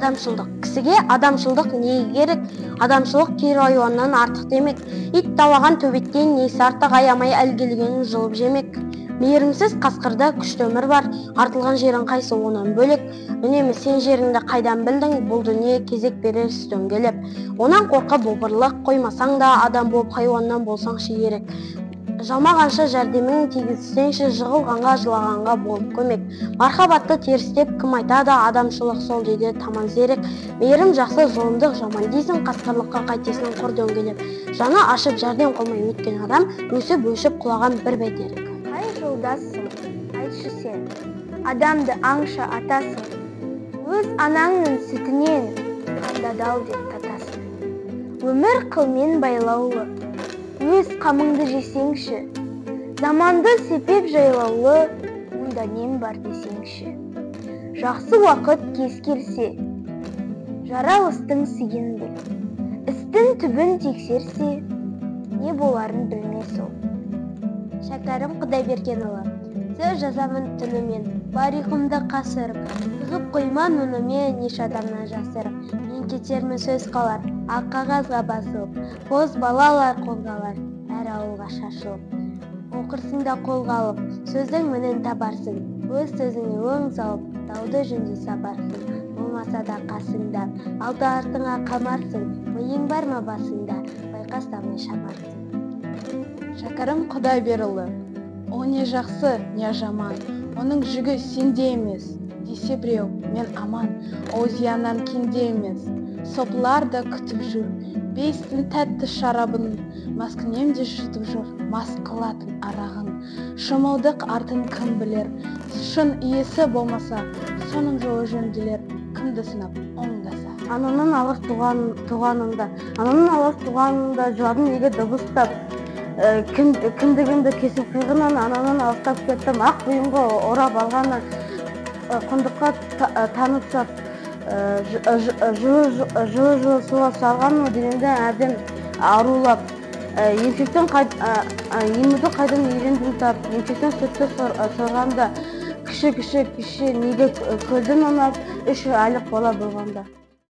Адамшылдық. Кісіге адамшылдық неге керек? Адамшылық кер хайуаннан артық демек. Ит талаған төбеттен несі артық, аямай әлгілгенін жұлып жемек. Мейірімсіз қасқырда күшті өмір бар, артылған жерің қайсы онан бөлек. Үнемі сен жеріңді қайдан білдің, бұл дүние кезек берер дөңгелеп. Онан қорқып опырылық қоймасаң да, адам болып хайуаннан болсаңшы ерек. Жалмағанша жәрдемің тигізсеңші, жығылғанға жылағанға болып көмек. Мархабатты терістеп кім айтады, адамшылық сол дейді таман зерек. Мейірім жақсы, зұлымдық жаман дейсің, қасқырлыққа қайтесің құр дөңгелеп. Жаны ашып жәрдем қылмай өткен адам өсіп құлаған бір бәйтерек. Қай жолдассың, айтшы сен, адамды аңшы атасың, өз анаңның сүтінен қандадал деп татасың. Өмір қылмен байлаулы, өз қамыңды жесеңші, заманды сепеп жайлаулы, онда нем бар десеңші. Жақсы уақыт кез келсе, жарау істің сыйын біл, істің түбін тексерсе, не боларын білмес ол. Шәкәрім Құдайбергенұлы. Сөз жазамын түнімен, бар ұйқымды қасырып, тығып қойман онымен еш адамнан жасырып. Мен кетермін сөз қалар, ақ қағазға басылып, боз балалар қолғалар, әр ауылға шашылып. Оқырсың да қолға алып, сөздің мінін табарсың, өз сөзіңе өң салып, дауды жөнде сабарсың. Болмаса да қасыңда, алды артыңа қамарсың, миың бар ма басыңда, байқастамай шабарсың. Шәкәрім Құдайберұлы. О не жақсы, не жаман, оның жүгі сенде емес, десе біреу, мен аман, о зияннан кенде емес. Соплар да күтіп жүр, бейістің тәтті шарабын, маскүнем де жұтып жүр, мас қылатын арағын. Шымылдық артын кім білер, шын иесі болмаса, соның жолы жөнделер, кімді сынап оңдаса. Анамнан алыс туғанымда жыладым неге дыбыстап. Кіндігімді кесіп қиғынан анамнан алыстап кеттім. Ақ бұйымға орап алғаннан құндыққа танытсап, жылы суға салғанмын, денемді әбден арулап. Емуді қайдан үйрендім тап, емшектен сүтті сорғанда, кіші неге көлдің ұнап, 3 айлық бала болғанда.